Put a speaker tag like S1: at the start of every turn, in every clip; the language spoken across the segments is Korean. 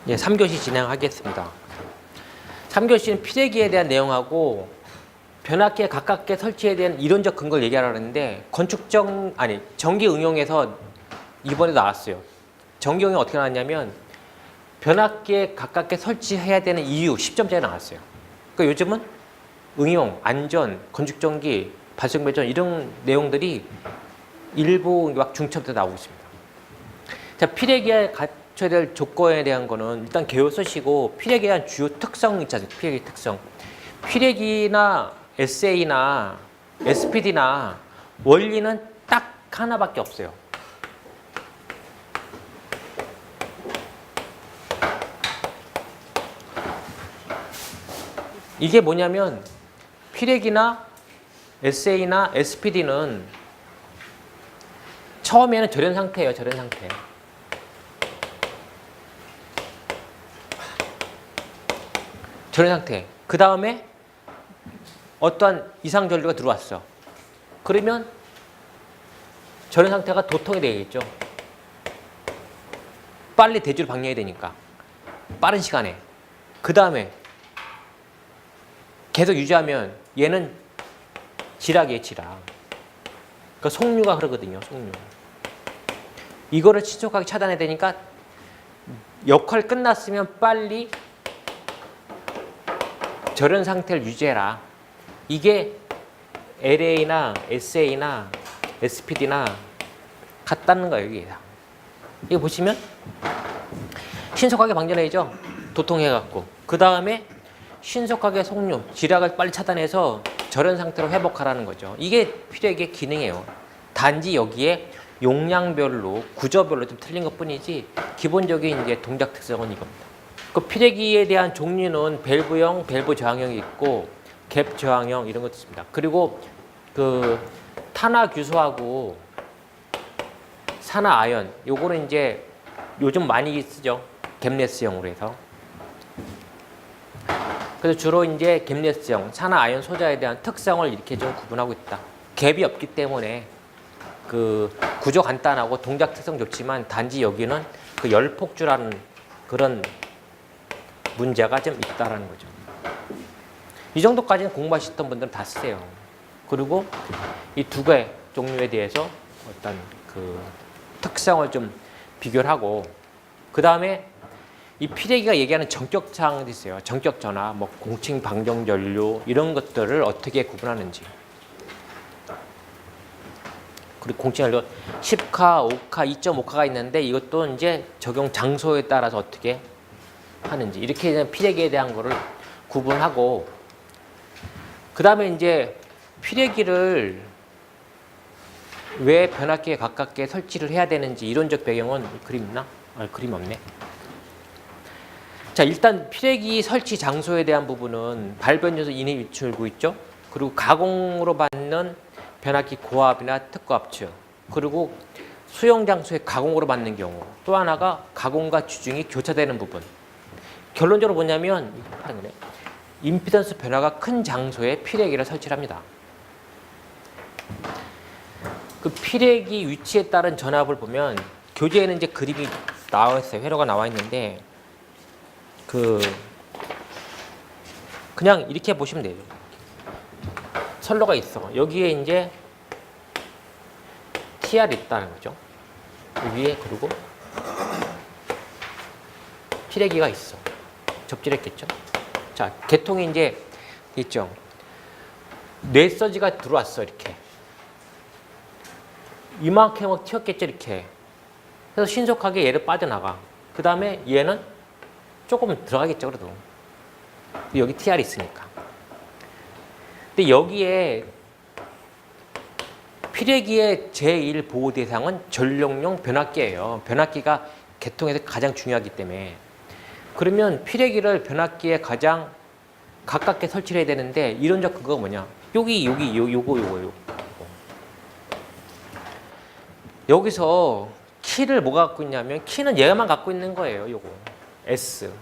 S1: 예, 3교시 진행하겠습니다. 3교시는 피레기에 대한 내용하고 변압기에 가깝게 설치에 대한 이론적 근거를 얘기하려는데 전기 응용에서 이번에 나왔어요. 전기 응용 어떻게 나왔냐면 변압기에 가깝게 설치해야 되는 이유 10점짜리 나왔어요. 그러니까 요즘은 응용, 안전, 건축전기, 발생발전 이런 내용들이 일부 막 중점부터 나오고 있습니다. 자, 피레기에 갖춰야 될 조건에 대한 거는 일단 개요 쓰시고 피레기에 대한 주요 특성 있잖아요. 피레기 특성. 피레기나 SA나 SPD나 원리는 딱 하나밖에 없어요. 이게 뭐냐면 피레기나 SA나 SPD는 처음에는 절연 상태예요. 절연 상태. 절연 상태. 그 다음에 어떠한 이상 전류가 들어왔어. 그러면 절연 상태가 도통이 되겠죠. 빨리 대주를 방류해야 되니까. 빠른 시간에. 그 다음에 계속 유지하면 얘는 지락이에요, 지락. 그러니까 속류가 흐르거든요, 속류. 이거를 신속하게 차단해야 되니까 역할 끝났으면 빨리 절연 상태를 유지해라. 이게 LA나 SA나 SPD나 같다는 거예요, 이게. 이거 보시면 신속하게 방전해야죠. 도통해갖고. 그 다음에 신속하게 속류, 지락을 빨리 차단해서 절연 상태로 회복하라는 거죠. 이게 피레기의 기능이에요. 단지 여기에 용량별로, 구조별로 좀 틀린 것 뿐이지 기본적인 이제 동작 특성은 이겁니다. 그 피레기에 대한 종류는 밸브형, 밸브 저항형이 있고 갭 저항형 이런 것도 있습니다. 그리고 그 탄화 규소하고 산화 아연, 요거는 이제 요즘 많이 쓰죠. 갭레스형으로 해서. 그래서 주로 이제 갭레스형, 산화 아연 소자에 대한 특성을 이렇게 좀 구분하고 있다. 갭이 없기 때문에 그 구조 간단하고 동작 특성 좋지만 단지 여기는 그 열폭주라는 그런 문제가 좀 있다라는 거죠. 이 정도까지는 공부하셨던 분들은 다 쓰세요. 그리고 이 두 개 종류에 대해서 어떤 그 특성을 좀 비교를 하고 그 다음에 이 피레기가 얘기하는 전격 사항도 있어요. 전격 전화, 뭐 공칭 방정 전류 이런 것들을 어떻게 구분하는지. 그리고 공칭 전류 10카, 5카, 2.5카가 있는데 이것도 이제 적용 장소에 따라서 어떻게 하는지 이렇게 피레기에 대한 거를 구분하고 그 다음에 이제 피레기를 왜 변압기에 가깝게 설치를 해야 되는지 이론적 배경은 그림 있나? 그림 없네. 자, 일단 피레기 설치 장소에 대한 부분은 발변 요소 인해 유출구 있죠. 그리고 가공으로 받는 변압기 고압이나 특고압층 그리고 수용 장소에 가공으로 받는 경우 또 하나가 가공과 주중이 교차되는 부분. 결론적으로 뭐냐면 임피던스 변화가 큰 장소에 피레기를 설치합니다. 그 피레기 위치에 따른 전압을 보면 교재에는 이제 그림이 나와 있어요. 회로가 나와 있는데 그냥 이렇게 보시면 돼요. 선로가 있어. 여기에 이제 TR 있다는 거죠. 위에 그리고 피레기가 있어. 접질했겠죠. 자, 개통이 이제 있죠. 뇌서지가 들어왔어, 이렇게. 이만큼 튀었겠죠, 이렇게. 그래서 신속하게 얘를 빠져나가. 그 다음에 얘는 조금 들어가겠죠, 그래도. 여기 TR이 있으니까. 근데 여기에 피레기의 제1 보호 대상은 전력용 변압기예요. 변압기가 개통에서 가장 중요하기 때문에. 그러면 피레기를 변압기에 가장 가깝게 설치를 해야 되는데 이론적 근거가 뭐냐? 요거. 여기서 키를 뭐가 갖고 있냐면 키는 얘만 갖고 있는 거예요. 요거 S.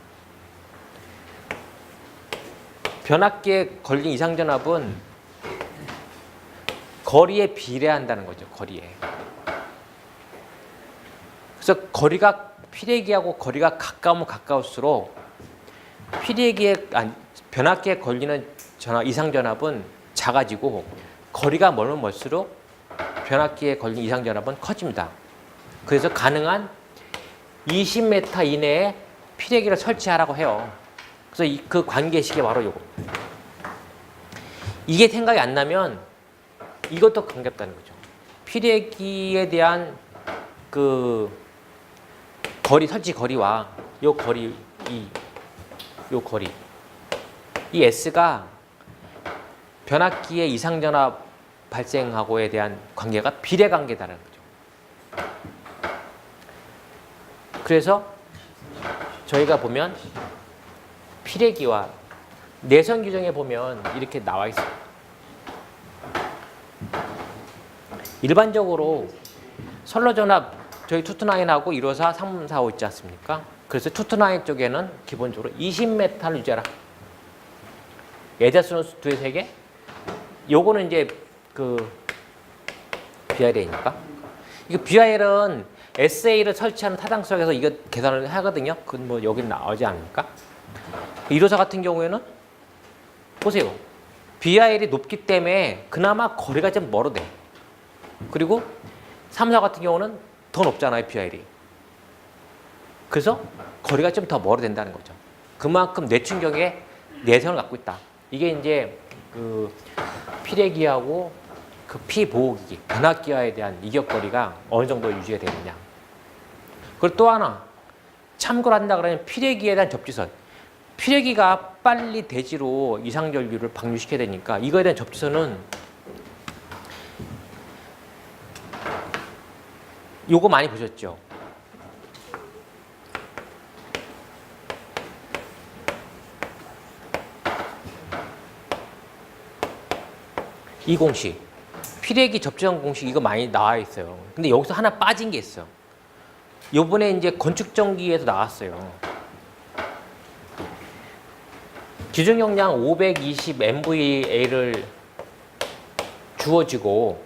S1: 변압기에 걸린 이상전압은 거리에 비례한다는 거죠. 거리에. 그래서 거리가 피뢰기하고 거리가 가까우면 가까울수록 변압기에 걸리는 이상 전압은 작아지고 거리가 멀면 멀수록 변압기에 걸린 이상 전압은 커집니다. 그래서 가능한 20m 이내에 피뢰기를 설치하라고 해요. 그래서 그 관계식이 바로 이거. 이게 생각이 안 나면 이것도 관계없다는 거죠. 피뢰기에 대한 그 설치 거리와 요 거리, 요 거리, 이 S가 변압기의 이상 전압 발생하고에 대한 관계가 비례 관계다라는 거죠. 그래서 저희가 보면 피뢰기와 내선 규정에 보면 이렇게 나와 있어요. 일반적으로 선로전압 저희 투투나인하고 154, 345 있지 않습니까? 그래서 투투나인 쪽에는 기본적으로 20m를 유지하라. 예자수는 2개, 3개. 요거는 이제 그 BRA니까. 이거 BR은 SA를 설치하는 타당성에서 이거 계산을 하거든요. 그건 뭐 여기 나오지 않습니까? 154 같은 경우에는 보세요. BR이 높기 때문에 그나마 거리가 좀 멀어돼. 그리고 3사 같은 경우는 더 높잖아요, BR이. 그래서 거리가 좀 더 멀어진다는 거죠. 그만큼 뇌충격에 내성을 갖고 있다. 이게 이제 그 피뢰기하고 그 피보호기기, 변압기와에 대한 이격거리가 어느 정도 유지가 되느냐. 그리고 또 하나 참고를 한다 그러면 피뢰기에 대한 접지선. 피뢰기가 빨리 대지로 이상전류를 방류시켜야 되니까 이거에 대한 접지선은 요거 많이 보셨죠? 이 공식, 피뢰기 접지선 공식 이거 많이 나와 있어요. 근데 여기서 하나 빠진 게 있어요. 요번에 이제 건축전기에서 나왔어요. 기준 용량 520 MVA를 주어지고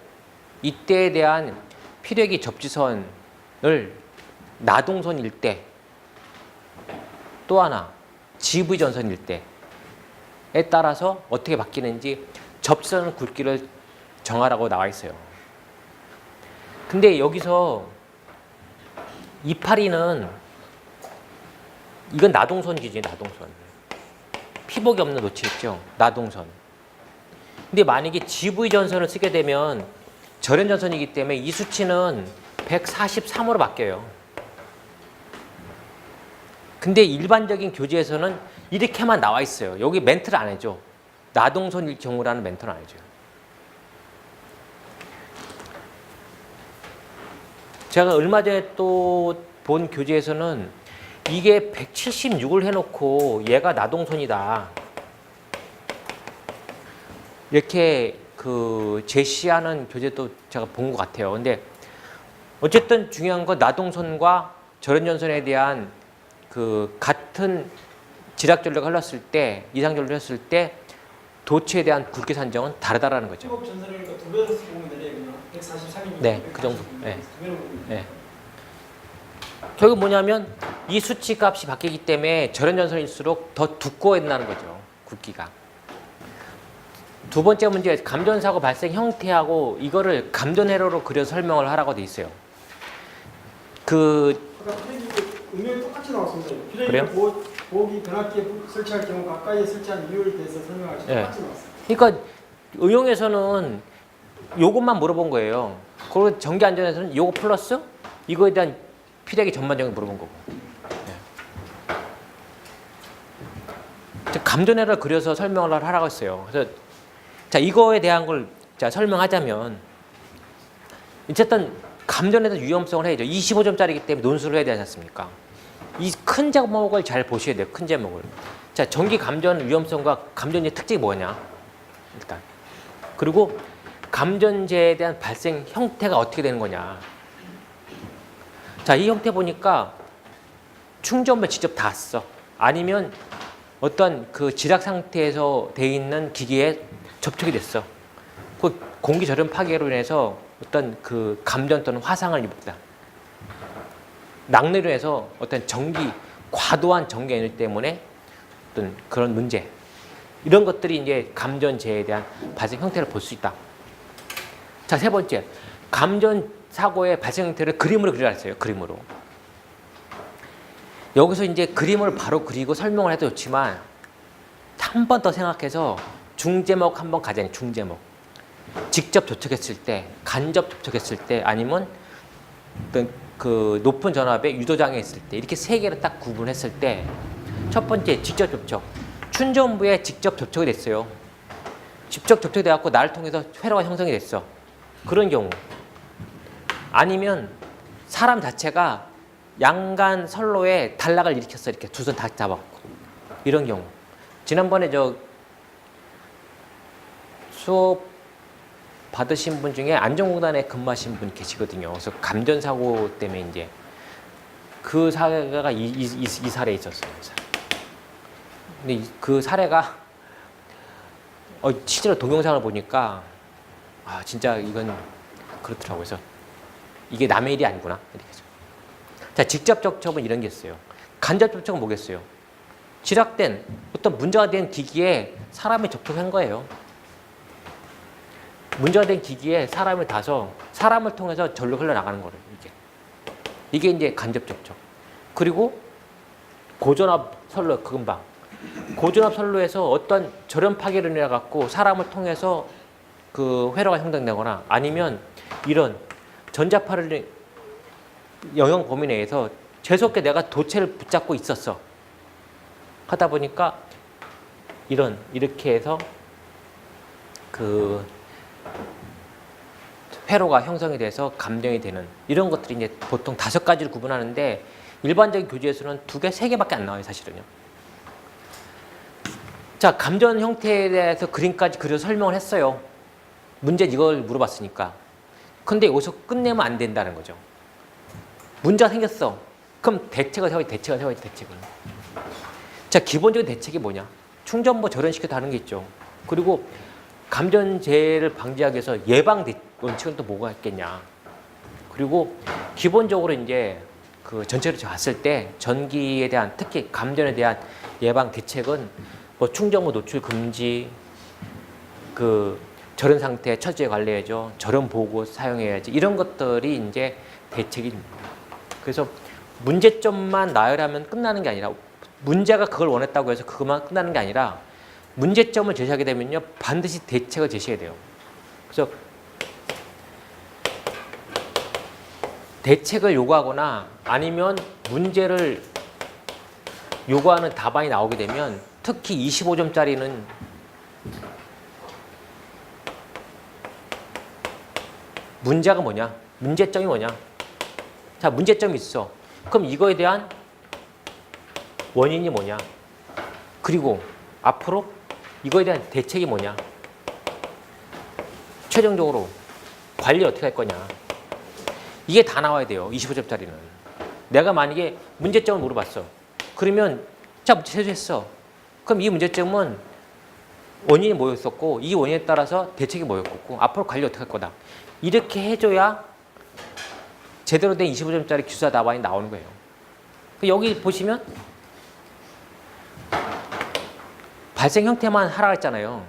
S1: 이때에 대한 피뢰기 접지선을 나동선일 때, 또 하나 GV 전선일 때에 따라서 어떻게 바뀌는지 접지선 굵기를 정하라고 나와 있어요. 근데 여기서 282는 이건 나동선 기준이에요. 나동선. 피복이 없는 노치겠죠. 나동선. 근데 만약에 GV 전선을 쓰게 되면 절연 전선이기 때문에 이 수치는 143으로 바뀌어요. 근데 일반적인 교재에서는 이렇게만 나와 있어요. 여기 멘트를 안 해줘. 나동선일 경우라는 멘트는 안 해줘요. 제가 얼마 전에 또 본 교재에서는 이게 176을 해놓고 얘가 나동선이다. 이렇게 그 제시하는 교재도 제가 본 것 같아요. 근데 어쨌든 중요한 건 나동선과 절연전선에 대한 그 같은 지락전류가 흘렀을 때, 이상전류가 흘렀을 때 도체에 대한 굵기 산정은 다르다라는 거죠.
S2: 피복 전선을 두 배로 보면 되네요. 143이니까.
S1: 네, 그 정도. 네. 네. 결국 뭐냐면 이 수치 값이 바뀌기 때문에 절연전선일수록 더 두꺼워진다는 거죠. 굵기가. 두 번째 문제, 감전사고 발생 형태하고 이거를 감전회로로 그려서 설명을 하라고 돼 있어요.
S2: 아까 응용이 똑같이 나왔습니다.
S1: 그래요?
S2: 보호기 변압기에 설치할 경우 가까이에 설치한 이유에 대해서 설명할 때 똑같이 나왔어요.
S1: 그러니까 응용에서는 요것만 물어본 거예요. 그리고 전기안전에서는 요거 플러스 이거에 대한 피뢰기 전반적으로 물어본 거고. 네. 감전회를 그려서 설명을 하라고 했어요. 그래서 자, 이거에 대한 걸 설명하자면 어쨌든 감전에 대한 위험성을 해야죠. 25점짜리이기 때문에 논술을 해야 되지 않습니까? 이 큰 제목을 잘 보셔야 돼요. 큰 제목을. 자, 전기 감전 위험성과 감전재의 특징이 뭐냐? 일단. 그리고 감전재에 대한 발생 형태가 어떻게 되는 거냐? 자, 이 형태 보니까 충전부에 직접 닿았어. 아니면 어떤 그 지락 상태에서 돼 있는 기기에 접촉이 됐어. 그 공기 절연 파괴로 인해서 어떤 그 감전 또는 화상을 입었다. 낙뢰로해서 어떤 과도한 전기 에너지 때문에 어떤 그런 문제, 이런 것들이 이제 감전재해에 대한 발생 형태를 볼 수 있다. 자, 세 번째, 감전 사고의 발생 형태를 그림으로 그리라 했어요. 그림으로. 여기서 이제 그림을 바로 그리고 설명을 해도 좋지만 한 번 더 생각해서 중제목 한번 가자니. 중제목. 직접 접촉했을 때, 간접 접촉했을 때, 아니면 어떤 그 높은 전압에 유도장애 있을 때, 이렇게 세 개를 딱 구분했을 때, 첫 번째 직접 접촉. 춘전부에 직접 접촉이 됐어요. 직접 접촉이 돼갖고 나를 통해서 회로가 형성이 됐어. 그런 경우. 아니면 사람 자체가 양간 선로에 단락을 일으켰어. 이렇게 두 손 다 잡았고. 이런 경우. 지난번에 저 수업 받으신 분 중에 안전공단에 근무하신 분 계시거든요. 그래서 감전사고 때문에 이제 그 사례가 이 사례에 있었어요. 근데 그 사례가 실제로 동영상을 보니까 진짜 이건 그렇더라고요. 그래서 이게 남의 일이 아니구나. 이렇게 해서. 자, 직접 접촉은 이런 게 있어요. 간접 접촉은 뭐겠어요? 지락된 어떤 문제가 된 기기에 사람이 접촉한 거예요. 문제가 된 기기에 사람을 닿아서 사람을 통해서 절로 흘러나가는 거예요. 이게 이제 간접 접촉. 그리고 고전압 선로, 금방 고전압 선로에서 어떤 절연 파괴를 인해 갖고 사람을 통해서 그 회로가 형성되거나, 아니면 이런 전자파를 영향 범위 내에서 재수없게 내가 도체를 붙잡고 있었어. 하다 보니까 이렇게 해서 그 회로가 형성이 돼서 감전이 되는, 이런 것들이 이제 보통 5가지를 구분하는데 일반적인 교재에서는 2개, 3개밖에 안 나와요, 사실은요. 자, 감전 형태에 대해서 그림까지 그려서 설명을 했어요. 문제는 이걸 물어봤으니까. 근데 여기서 끝내면 안 된다는 거죠. 문제가 생겼어. 그럼 대책을 세워야지, 대책을. 자, 기본적인 대책이 뭐냐? 충전보 절연시켜서 하는 게 있죠. 그리고 감전재해를 방지하기 위해서 예방 원칙은 또 뭐가 있겠냐. 그리고 기본적으로 이제 그 전체로 봤을 때 전기에 대한, 특히 감전에 대한 예방 대책은 뭐 충전보 노출 금지, 그 절연 상태 철저히 관리해야죠. 절연 보고 사용해야지. 이런 것들이 이제 대책입니다. 그래서 문제점만 나열하면 끝나는 게 아니라, 문제가 그걸 원했다고 해서 그것만 끝나는 게 아니라, 문제점을 제시하게 되면요, 반드시 대책을 제시해야 돼요. 그래서 대책을 요구하거나 아니면 문제를 요구하는 답안이 나오게 되면, 특히 25점짜리는 문제가 뭐냐? 문제점이 뭐냐? 자, 문제점이 있어. 그럼 이거에 대한 원인이 뭐냐? 그리고 앞으로 이거에 대한 대책이 뭐냐? 최종적으로 관리 어떻게 할 거냐? 이게 다 나와야 돼요. 25점짜리는. 내가 만약에 문제점을 물어봤어. 그러면 자, 문제 제시했어. 그럼 이 문제점은 원인이 뭐였었고, 이 원인에 따라서 대책이 뭐였고, 앞으로 관리 어떻게 할 거다. 이렇게 해줘야 제대로 된 25점짜리 기술사 답안이 나오는 거예요. 여기 보시면 발생 형태만 하라 했잖아요.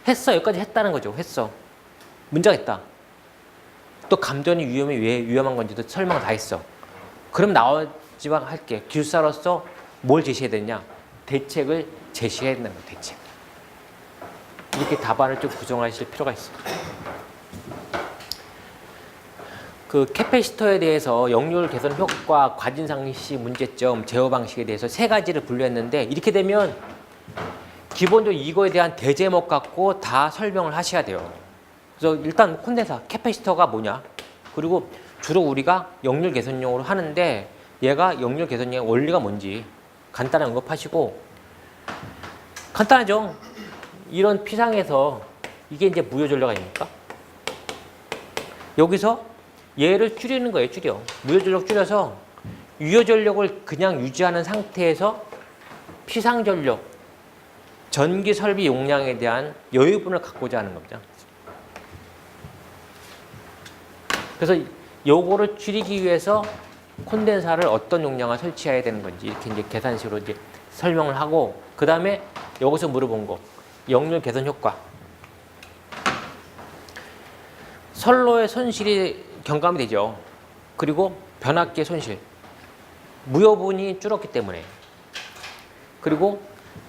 S1: 했어. 여기까지 했다는 거죠. 했어. 문제가 있다. 또 감전이 왜 위험한 건지도 설명을 다 했어. 그럼 나오지만 할게. 기술사로서 뭘 제시해야 되냐? 대책을 제시해야 된다는 거예요. 대책. 이렇게 답안을 좀 구성하실 필요가 있어요. 그 캐패시터에 대해서 역률 개선 효과, 과진 상시 문제점, 제어 방식에 대해서 3가지를 분류했는데, 이렇게 되면 기본적으로 이거에 대한 대제목 갖고 다 설명을 하셔야 돼요. 그래서 일단 콘덴서, 캐패시터가 뭐냐? 그리고 주로 우리가 역률 개선용으로 하는데, 얘가 역률 개선용의 원리가 뭔지 간단히 언급하시고, 간단하죠? 이런 피상에서 이게 이제 무효 전력 아닙니까? 여기서 얘를 줄이는 거예요. 줄여. 무효 전력 줄여서 유효 전력을 그냥 유지하는 상태에서 피상 전력, 전기 설비 용량에 대한 여유분을 갖고자 하는 겁니다. 그래서 요거를 줄이기 위해서 콘덴사를 어떤 용량을 설치해야 되는 건지 이렇게 이제 계산식으로 이제 설명을 하고, 그 다음에 여기서 물어본 거 역률 개선 효과. 선로의 손실이 경감이 되죠. 그리고 변압기의 손실, 무여분이 줄었기 때문에, 그리고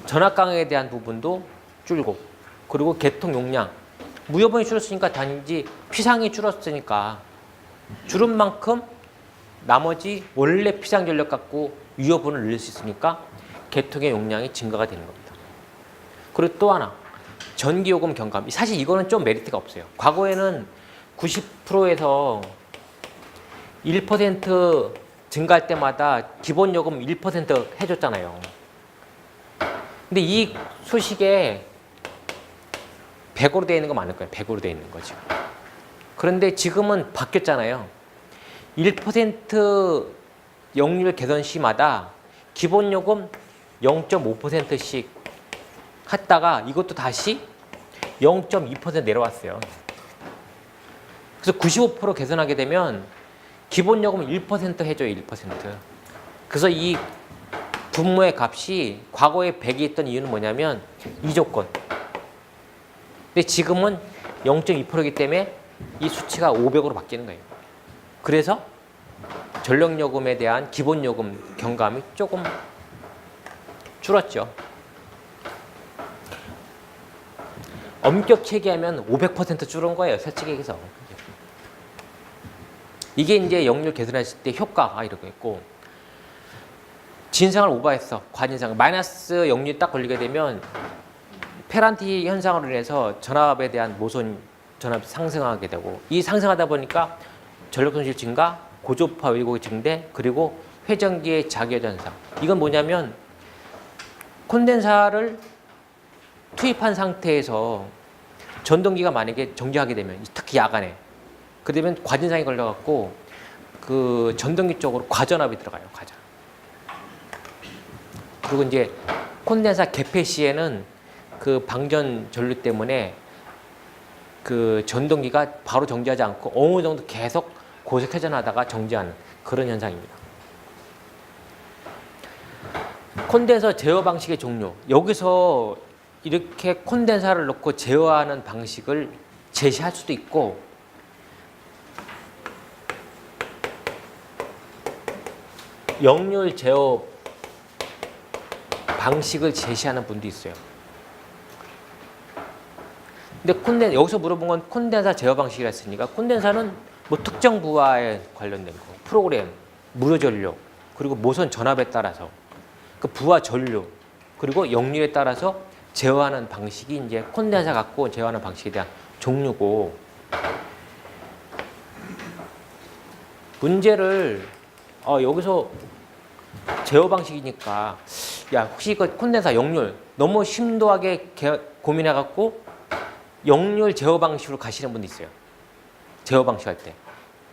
S1: 전압강에 대한 부분도 줄고, 그리고 개통 용량, 무여분이 줄었으니까 단지 피상이 줄었으니까 줄은 만큼 나머지 원래 피상 전력 갖고 유여분을 늘릴 수 있으니까 개통의 용량이 증가가 되는 겁니다. 그리고 또 하나, 전기요금 경감. 사실 이거는 좀 메리트가 없어요. 과거에는 90%에서 1% 증가할 때마다 기본요금 1% 해줬잖아요. 근데 이 소식에 100으로 되어 있는 거 맞을 거예요. 100으로 되어 있는 거죠. 그런데 지금은 바뀌었잖아요. 1% 역률 개선 시마다 기본요금 0.5%씩 했다가 이것도 다시 0.2% 내려왔어요. 그래서 95% 개선하게 되면 기본요금 1% 해줘요. 1%. 그래서 이 분모의 값이 과거에 100이 있던 이유는 뭐냐면 이 조건. 근데 지금은 0.2%이기 때문에 이 수치가 500으로 바뀌는 거예요. 그래서 전력요금에 대한 기본요금 경감이 조금 줄었죠. 엄격 체계하면 500% 줄은 거예요. 솔직히 얘기해서. 이게 이제 역률 개선했을 때 효과가 이러고 있고, 진상을 오버했어. 과진상. 마이너스 역률이 딱 걸리게 되면 페란티 현상으로 인해서 전압에 대한 모선 전압이 상승하게 되고, 이 상승하다 보니까 전력 손실 증가, 고조파 왜곡이 증대, 그리고 회전기의 자기회전 현상. 이건 뭐냐면 콘덴사를 투입한 상태에서 전동기가 만약에 정지하게 되면, 특히 야간에 그러면 과진상이 걸려갖고 그 전동기 쪽으로 과전압이 들어가요. 과전. 그리고 이제 콘덴사 개폐 시에는 그 방전 전류 때문에 그 전동기가 바로 정지하지 않고 어느 정도 계속 고속 회전하다가 정지하는 그런 현상입니다. 콘덴서 제어 방식의 종류. 여기서 이렇게 콘덴사를 넣고 제어하는 방식을 제시할 수도 있고, 역률 제어 방식을 제시하는 분도 있어요. 근데 여기서 물어본 건 콘덴사 제어 방식이라 했으니까, 콘덴사는 뭐 특정 부하에 관련된 거, 프로그램, 무료 전류, 그리고 모선 전압에 따라서 그 부하 전류, 그리고 역률에 따라서 제어하는 방식이 이제 콘덴사 갖고 제어하는 방식에 대한 종류고, 문제를 여기서 제어 방식이니까, 야 혹시 그 콘덴사 역률 너무 심도하게 고민해 갖고 역률 제어 방식으로 가시는 분도 있어요. 제어 방식 할 때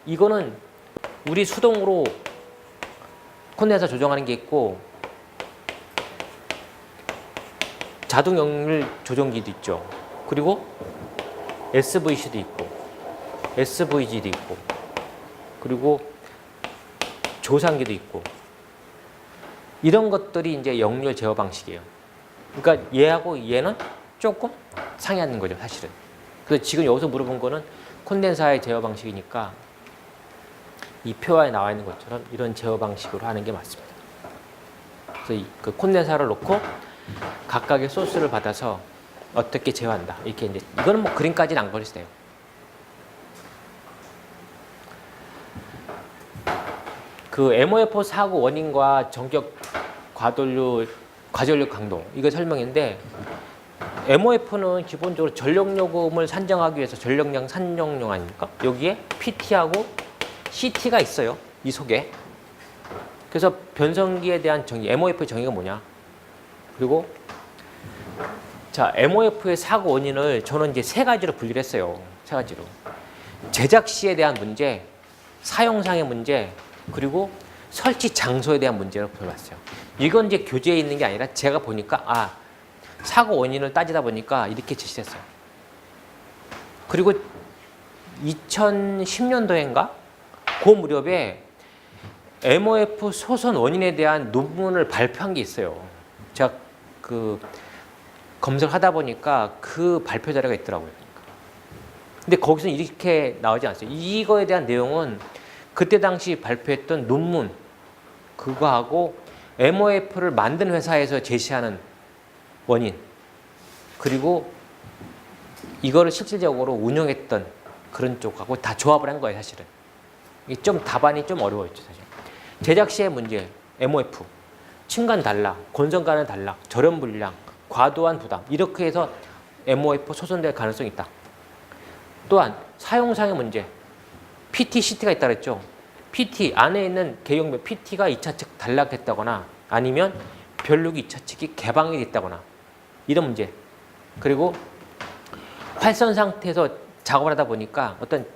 S1: 이거는 우리 수동으로 콘덴사 조정하는 게 있고, 자동 역률 조정기도 있죠. 그리고 SVC도 있고 SVG도 있고, 그리고 조상기도 있고, 이런 것들이 이제 역률 제어 방식이에요. 그러니까 얘하고 얘는 조금 상이하는 거죠, 사실은. 그래서 지금 여기서 물어본 거는 콘덴사의 제어 방식이니까 이 표에 나와 있는 것처럼 이런 제어 방식으로 하는 게 맞습니다. 그래서 그 콘덴사를 놓고 각각의 소스를 받아서 어떻게 제어한다. 이렇게 이제 이거는 뭐 그림까지는 안 그리세요. 그 MOF 사고 원인과 전격 과전류 강도, 이거 설명인데, MOF는 기본적으로 전력요금을 산정하기 위해서 전력량 산정용 아닙니까? 여기에 PT하고 CT가 있어요. 이 속에. 그래서 변성기에 대한 정의, MOF의 정의가 뭐냐? 그리고 자, MOF의 사고 원인을 저는 이제 세 가지로 분리를 했어요. 세 가지로. 제작 시에 대한 문제, 사용상의 문제, 그리고 설치 장소에 대한 문제로 불러봤어요. 이건 이제 교재에 있는 게 아니라 제가 보니까 사고 원인을 따지다 보니까 이렇게 제시했어요. 그리고 2010년도인가? 그 무렵에 MOF 소선 원인에 대한 논문을 발표한 게 있어요. 제가 그 검색하다 보니까 그 발표 자료가 있더라고요. 근데 거기서 이렇게 나오지 않았어요. 이거에 대한 내용은 그때 당시 발표했던 논문 그거하고 MOF를 만든 회사에서 제시하는 원인 그리고 이거를 실질적으로 운영했던 그런 쪽하고 다 조합을 한 거예요, 사실은. 이게 좀 답안이 좀 어려워졌죠, 사실. 제작 시의 문제, MOF, 층간 단락, 건성가는 단락, 저렴 분량, 과도한 부담 이렇게 해서 MOF 소선될 가능성이 있다. 또한 사용상의 문제, PT, CT가 있다 그랬죠. PT 안에 있는 개용면 PT가 2차 측 단락했다거나 아니면 변류기 2차 측이 개방이 됐다거나 이런 문제. 그리고 활선 상태에서 작업을 하다 보니까 어떤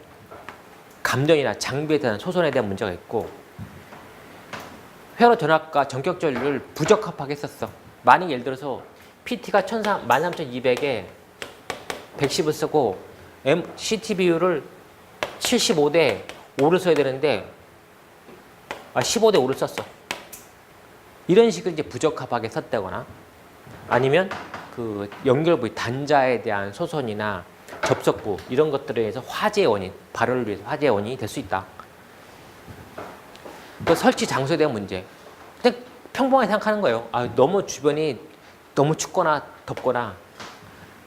S1: 감전이나 장비에 대한 소선에 대한 문제가 있고 회로 전압과 전격 전류를 부적합하게 했었어. 만약 예를 들어서 PT가 13200에 110을 쓰고 CT 비율을 75대 5를 써야 되는데 15대 5를 썼어. 이런 식으로 이제 부적합하게 썼다거나 아니면 그 연결 부위 단자에 대한 소선이나 접속부 이런 것들에 의해서 화재 원인, 발열을 위해서 화재 원인이 될 수 있다. 또 설치 장소에 대한 문제. 근데 평범하게 생각하는 거예요. 너무 주변이 너무 춥거나 덥거나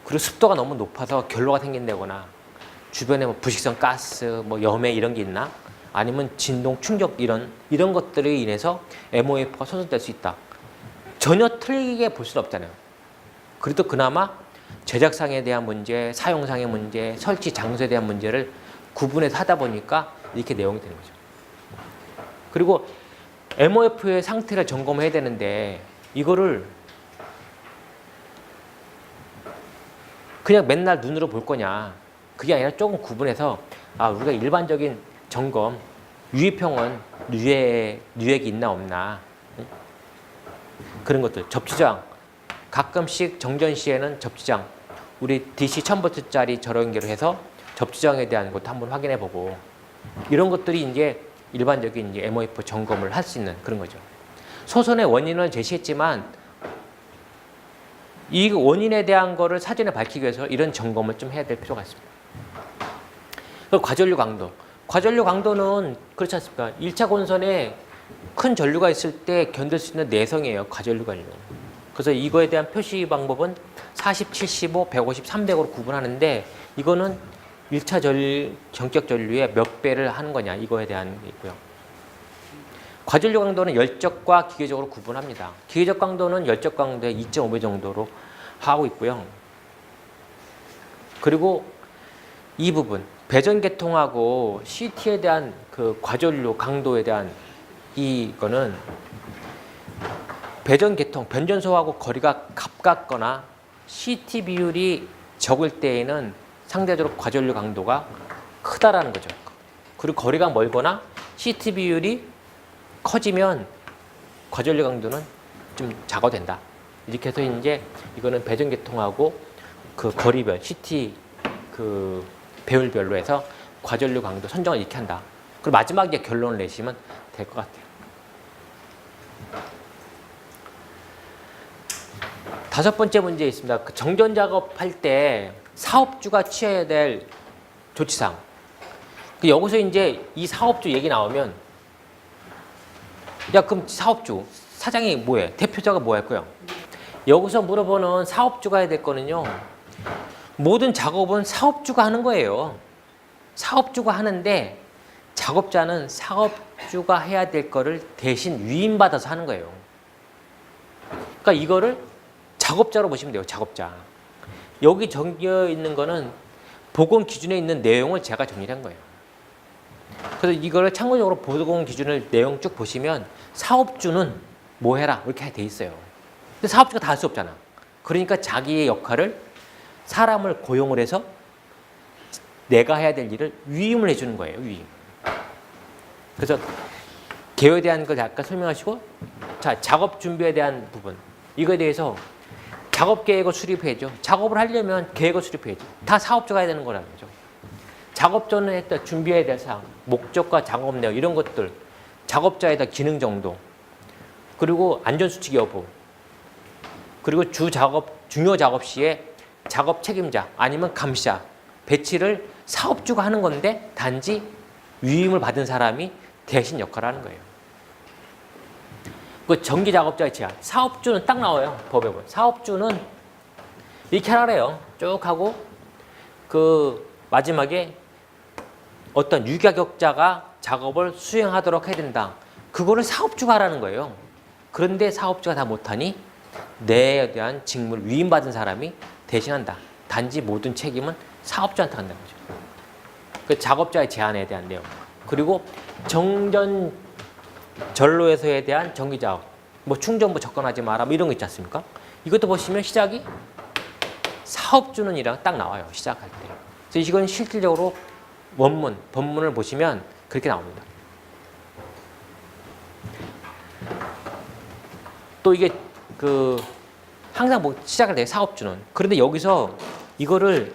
S1: 그리고 습도가 너무 높아서 결로가 생긴다거나 주변에 뭐 부식성 가스, 뭐 염해 이런 게 있나? 아니면 진동, 충격 이런 것들에 인해서 MOF가 소선될 수 있다. 전혀 틀리게 볼 수는 없잖아요. 그래도 그나마 제작상에 대한 문제, 사용상의 문제, 설치 장소에 대한 문제를 구분해서 하다 보니까 이렇게 내용이 되는 거죠. 그리고 MOF의 상태를 점검해야 되는데 이거를 그냥 맨날 눈으로 볼 거냐. 그게 아니라 조금 구분해서 우리가 일반적인 점검, 유입형은 유액이 있나 없나 그런 것들, 접지장 가끔씩 정전 시에는 접지장 우리 DC 1000V짜리 저로 연결을 해서 접지장에 대한 것도 한번 확인해 보고 이런 것들이 이제 일반적인 이제 MOF 점검을 할 수 있는 그런 거죠. 소선의 원인을 제시했지만 이 원인에 대한 거를 사전에 밝히기 위해서 이런 점검을 좀 해야 될 필요가 있습니다. 그리고 과전류 강도. 과전류 강도는 그렇지 않습니까? 1차 본선에 큰 전류가 있을 때 견딜 수 있는 내성이에요. 과전류 관류. 그래서 이거에 대한 표시 방법은 40, 75, 150, 300으로 구분하는데 이거는 1차 전격 전류의 몇 배를 하는 거냐 이거에 대한 게 있고요. 과전류 강도는 열적과 기계적으로 구분합니다. 기계적 강도는 열적 강도의 2.5배 정도로 하고 있고요. 그리고 이 부분 배전 계통하고 CT에 대한 그 과전류 강도에 대한 이거는 배전 계통, 변전소하고 거리가 가깝거나 CT 비율이 적을 때에는 상대적으로 과전류 강도가 크다라는 거죠. 그리고 거리가 멀거나 CT 비율이 커지면 과전류 강도는 좀 작아된다. 이렇게 해서 이제 이거는 배전 계통하고 그 거리별, CT 그 배율별로 해서 과전류 강도 선정을 이렇게 한다. 그리고 마지막에 결론을 내시면 될 것 같아요. 다섯 번째 문제 있습니다. 그 정전 작업할 때 사업주가 취해야 될 조치사항. 여기서 이제 이 사업주 얘기 나오면 그럼 사업주, 사장이 뭐해? 대표자가 뭐 할 거야? 여기서 물어보는 사업주가 해야 될 거는요. 모든 작업은 사업주가 하는 거예요. 사업주가 하는데 작업자는 사업주가 해야 될 거를 대신 위임받아서 하는 거예요. 그러니까 이거를 작업자로 보시면 돼요. 작업자. 여기 적혀 있는 거는 보건 기준에 있는 내용을 제가 정리한 거예요. 그래서 이거를 참고적으로 보건 기준을 내용 쭉 보시면 사업주는 뭐 해라 이렇게 돼 있어요. 근데 사업주가 다 할 수 없잖아. 그러니까 자기의 역할을 사람을 고용을 해서 내가 해야 될 일을 위임을 해주는 거예요. 위임. 그래서 개요에 대한 걸 아까 설명하시고 자 작업 준비에 대한 부분 이거에 대해서 작업 계획을 수립해야죠. 작업을 하려면 계획을 수립해야죠. 다 사업주가 해야 되는 거라는 거죠. 작업 전에 했던 준비해야 될 사항, 목적과 작업 내용 이런 것들 작업자에 대한 기능 정도, 그리고 안전수칙 여부, 그리고 중요 작업 시에 작업 책임자 아니면 감시자 배치를 사업주가 하는 건데 단지 위임을 받은 사람이 대신 역할을 하는 거예요. 그 전기 작업자의 제한, 사업주는 딱 나와요. 법에 보면 사업주는 이렇게 하래요. 쭉 하고 그 마지막에 어떤 유가격자가 작업을 수행하도록 해야 된다. 그거를 사업주가 하라는 거예요. 그런데 사업주가 다 못하니 내에 대한 직무를 위임받은 사람이 대신한다. 단지 모든 책임은 사업주한테 간다는 거죠. 그 작업자의 제한에 대한 내용. 그리고 정전 전로에서에 대한 전기 작업, 뭐 충전부 접근하지 마라, 뭐 이런 거 있지 않습니까? 이것도 보시면 시작이 사업주는 이랑 딱 나와요. 시작할 때. 그래서 이건 실질적으로 법문을 보시면 그렇게 나옵니다. 또 이게 그 항상 뭐 시작할 때 사업주는, 그런데 여기서 이거를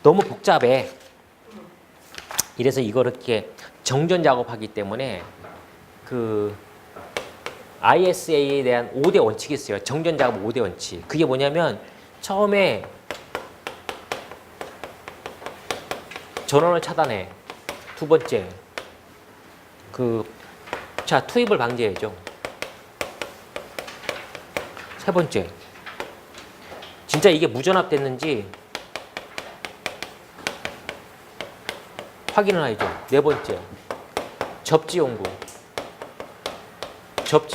S1: 너무 복잡해. 이래서 이거를 이렇게 정전 작업하기 때문에 그 ISA에 대한 5대 원칙이 있어요. 정전 작업 5대 원칙. 그게 뭐냐면 처음에 전원을 차단해. 두 번째, 투입을 방지해야죠. 세 번째, 진짜 이게 무전압됐는지 확인을 해야죠. 네 번째, 접지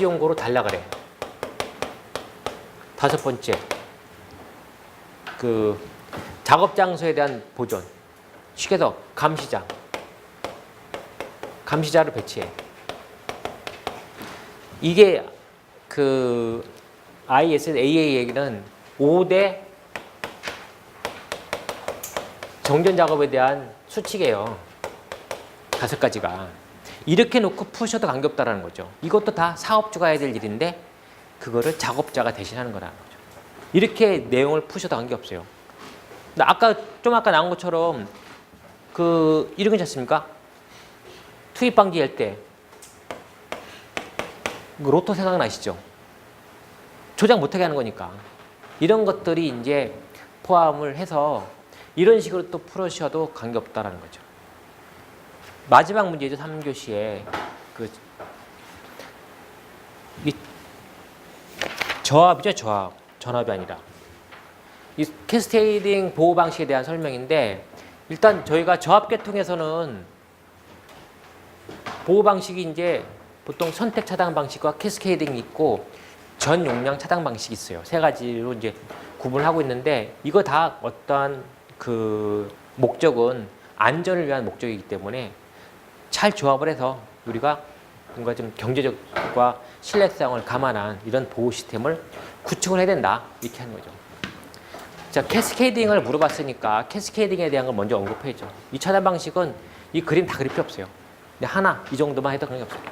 S1: 용구로 달라 그래. 다섯 번째, 그 작업 장소에 대한 보존. 쉽게 해서 감시자를 배치해. 이게 그 ISAA 얘기는 5대 정전 작업에 대한 수칙이에요. 5가지가. 이렇게 놓고 푸셔도 관계없다라는 거죠. 이것도 다 사업주가 해야 될 일인데 그거를 작업자가 대신하는 거라는 거죠. 이렇게 내용을 푸셔도 관계없어요. 근데 아까 나온 것처럼 이런 거 있지 않습니까? 투입 방지할 때 로또 생각나시죠? 조작 못하게 하는 거니까. 이런 것들이 이제 포함을 해서 이런 식으로 또 풀으셔도 관계없다라는 거죠. 마지막 문제죠. 3교시에 이 저압이죠. 저압. 전압이 아니라. 이 캐스케이딩 보호 방식에 대한 설명인데, 일단 저희가 저압 계통에서는 보호 방식이 이제 보통 선택 차단 방식과 캐스케이딩이 있고 전 용량 차단 방식이 있어요. 세 가지로 이제 구분을 하고 있는데, 이거 다 어떠한 그 목적은 안전을 위한 목적이기 때문에 잘 조합을 해서 우리가 뭔가 좀 경제적과 신뢰성을 감안한 이런 보호 시스템을 구축을 해야 된다. 이렇게 하는 거죠. 자, 캐스케이딩을 물어봤으니까 캐스케이딩에 대한 걸 먼저 언급해야죠. 이 차단 방식은 이 그림 다 그릴 필요 없어요. 근데 하나, 이 정도만 해도 그런 게 없어요.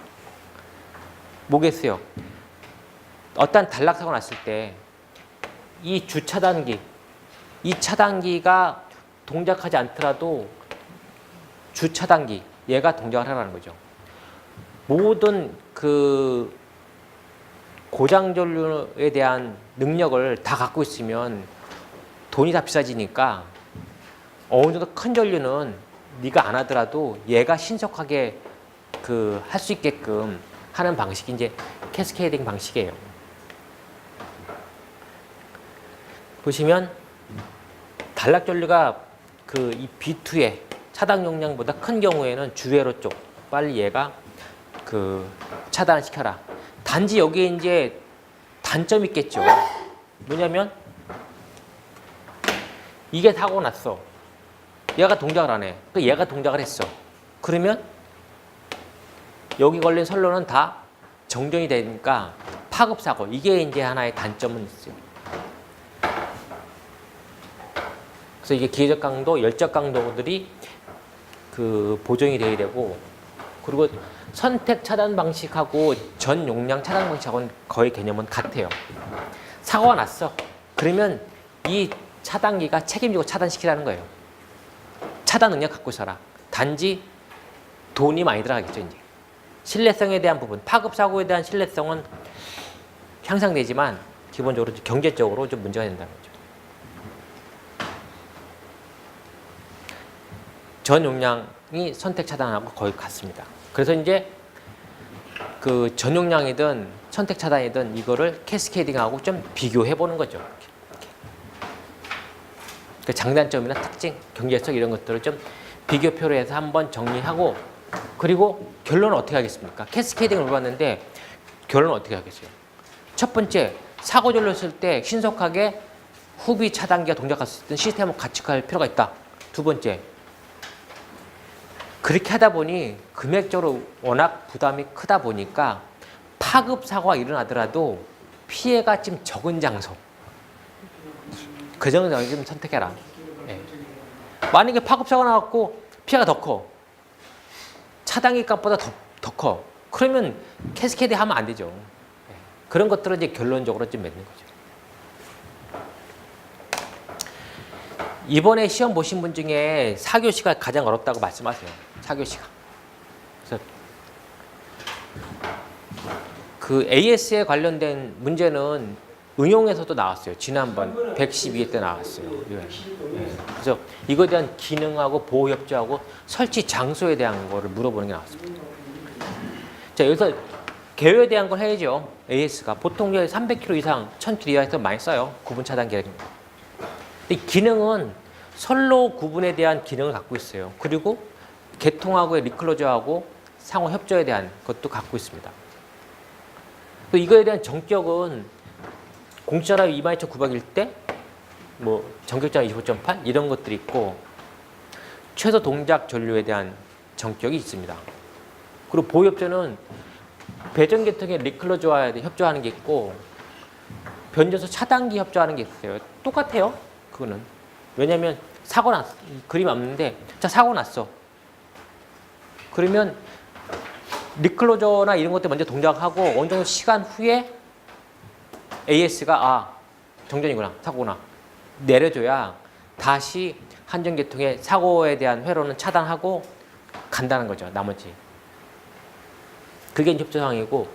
S1: 뭐겠어요? 어떤 단락사고 났을 때 이 주차단기, 이 차단기가 동작하지 않더라도 주차단기, 얘가 동작을 하라는 거죠. 모든 그 고장 전류에 대한 능력을 다 갖고 있으면 돈이 다 비싸지니까 어느 정도 큰 전류는 네가 안 하더라도 얘가 신속하게 할 수 있게끔 하는 방식이 이제 캐스케이딩 방식이에요. 보시면 단락 전류가 이 B2의 차단 용량보다 큰 경우에는 주회로 쪽 빨리 얘가 차단을 시켜라. 단지 여기에 이제 단점이 있겠죠. 뭐냐면 이게 사고 났어. 얘가 동작을 안 해. 얘가 동작을 했어. 그러면 여기 걸린 선로는 다 정전이 되니까 파급 사고. 이게 이제 하나의 단점은 있어요. 그래서 이게 기회적 강도, 열적 강도들이 보정이 돼야 되고, 그리고 선택 차단 방식하고 전 용량 차단 방식하고는 거의 개념은 같아요. 사고가 났어. 그러면 이 차단기가 책임지고 차단시키라는 거예요. 차단 능력 갖고 있어라. 단지 돈이 많이 들어가겠죠, 이제. 신뢰성에 대한 부분, 파급 사고에 대한 신뢰성은 향상되지만 기본적으로 경제적으로 좀 문제가 된다는 거죠. 전 용량이 선택 차단하고 거의 같습니다. 그래서 이제 그 전 용량이든 선택 차단이든 이거를 캐스케이딩하고 좀 비교해 보는 거죠. 이렇게. 그 장단점이나 특징, 경제성 이런 것들을 좀 비교표로 해서 한번 정리하고 그리고 결론은 어떻게 하겠습니까? 캐스케이딩을 해봤는데 결론은 어떻게 하겠어요? 첫 번째, 사고 전렸을 때 신속하게 후비 차단기가 동작할 수 있는 시스템을 갖춰갈 필요가 있다. 두 번째, 그렇게 하다 보니 금액적으로 워낙 부담이 크다 보니까 파급 사고가 일어나더라도 피해가 좀 적은 장소. 그 정도 좀 선택해라. 예. 만약에 파급 사고가 나갖고 피해가 더 커. 차단기 값보다 더 커. 그러면 캐스케이드 하면 안 되죠. 예. 그런 것들은 이제 결론적으로 좀 맺는 거죠. 이번에 시험 보신 분 중에 4교시가 가장 어렵다고 말씀하세요. 4교시가. 그래서 그 AS에 관련된 문제는 응용에서도 나왔어요. 지난번 112회 때 나왔어요. 예. 그래서 이거에 대한 기능하고 보호 협조하고 설치 장소에 대한 거를 물어보는 게 나왔습니다. 자, 여기서 개요에 대한 걸 해야죠. AS가 보통 300km 이상, 1000km 이하에서 많이 써요. 구분 차단 계획입니다. 이 기능은 선로 구분에 대한 기능을 갖고 있어요. 그리고 개통하고의 리클로저하고 상호 협조에 대한 것도 갖고 있습니다. 또 이거에 대한 정격은 공짜라 22,900일 때, 뭐 정격자 25.8 이런 것들이 있고 최소 동작 전류에 대한 정격이 있습니다. 그리고 보호 협조는 배전 계통의 리클로저와 협조하는 게 있고 변전소 차단기 협조하는 게 있어요. 똑같아요. 그거는 왜냐하면 사고 났 그림 없는데 자 사고 났어. 그러면 리클로저나 이런 것들 먼저 동작하고 어느 정도 시간 후에 AS가 정전이구나 사고구나 내려줘야 다시 한전계통의 사고에 대한 회로는 차단하고 간다는 거죠. 나머지 그게 협조사항이고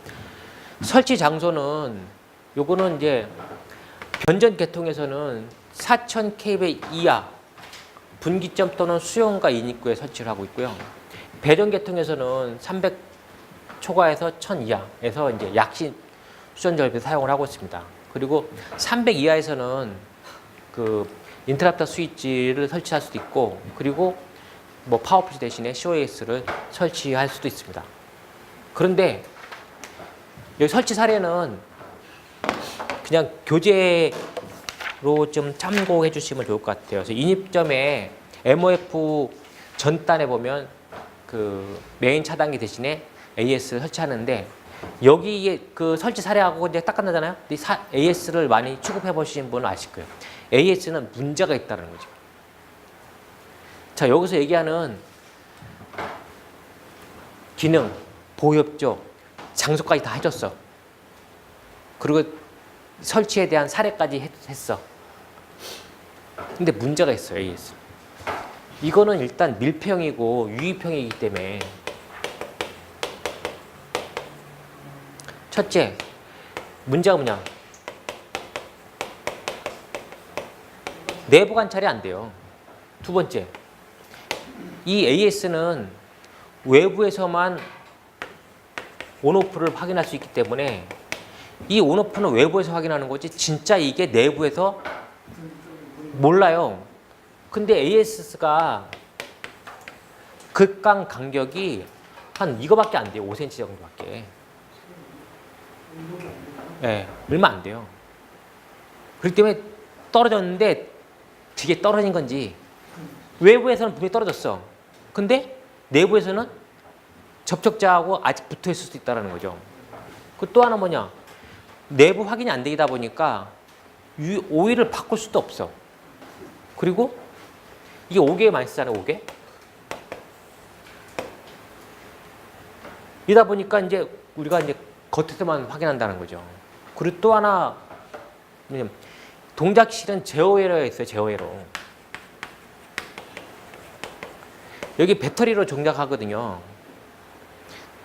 S1: 설치 장소는 요거는 이제 변전 계통에서는 4000kV 이하 분기점 또는 수용가 인입구에 설치를 하고 있고요. 배전 계통에서는 300 초과에서 1000 이하에서 이제 약신 수전 절벽 사용을 하고 있습니다. 그리고 300 이하에서는 그 인터랩터 스위치를 설치할 수도 있고 그리고 뭐 파워프시 대신에 COAS를 설치할 수도 있습니다. 그런데 여기 설치 사례는 그냥 교재로 좀 참고해 주시면 좋을 것 같아요. 그래서 인입점에 MOF 전단에 보면 그 메인 차단기 대신에 AS를 설치하는데 여기에 그 설치 사례하고 이제 딱 끝나잖아요. AS를 많이 취급해 보신 분은 아실 거예요. AS는 문제가 있다는 거죠. 자, 여기서 얘기하는 기능, 보호협조, 장소까지 다 해줬어. 그리고 설치에 대한 사례까지 했어. 근데 문제가 있어요, AS. 이거는 일단 밀폐형이고 유입형이기 때문에 첫째, 문제가 뭐냐? 내부 관찰이 안 돼요. 두 번째, 이 AS는 외부에서만 온오프를 확인할 수 있기 때문에 이 온오프는 외부에서 확인하는 거지 진짜 이게 내부에서 몰라요. 근데 AS가 극강 간격이 한 이거밖에 안 돼요. 5cm 정도밖에. 네, 얼마 안 돼요. 그렇기 때문에 떨어졌는데 되게 떨어진 건지 외부에서는 분명히 떨어졌어. 근데 내부에서는 접촉자하고 아직 붙어 있을 수 있다는 거죠. 그 또 하나 뭐냐? 내부 확인이 안 되다 보니까 오일을 바꿀 수도 없어. 그리고 이게 5개 많이 쓰잖아요. 5개. 이다 보니까 이제 우리가 이제 겉에서만 확인한다는 거죠. 그리고 또 하나 동작실은 제어 에러가 있어요. 제어 에러. 여기 배터리로 동작하거든요.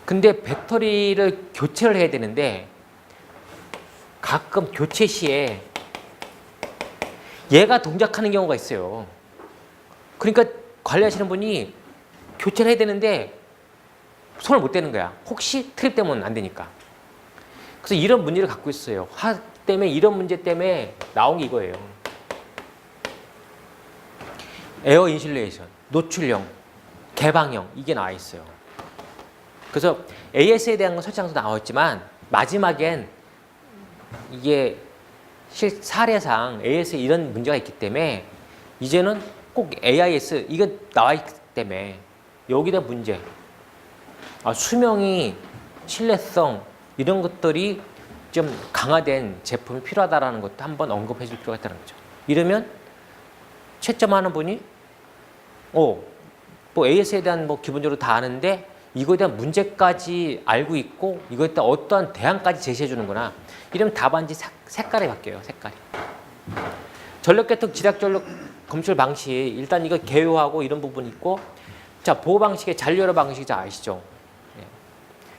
S1: 근데 배터리를 교체를 해야 되는데 가끔 교체 시에 얘가 동작하는 경우가 있어요. 그러니까 관리하시는 분이 교체를 해야 되는데 손을 못 대는 거야. 혹시 트랩 되면 안 되니까. 그래서 이런 문제를 갖고 있어요. 때문에 이런 문제 때문에 나온 게 이거예요. 에어 인슐레이션, 노출형, 개방형 이게 나와 있어요. 그래서 AS에 대한 건 설정도 나와 있지만 마지막엔 이게 사례상 AS에 이런 문제가 있기 때문에 이제는 꼭 AIS 이거 나와 있기 때문에 여기다 문제 수명이 신뢰성 이런 것들이 좀 강화된 제품이 필요하다라는 것도 한번 언급해 줄 필요가 있다는 거죠. 이러면 채점하는 분이 뭐 AS에 대한 뭐 기본적으로 다 아는데 이거에 대한 문제까지 알고 있고 이거에 대한 어떠한 대안까지 제시해 주는구나. 이러면 답안지 색깔이 바뀌어요. 색깔이. 전력계통 지략전력 검출 방식 일단 이거 개요하고 이런 부분이 있고 자 보호 방식의 잔류열 방식 잘 아시죠?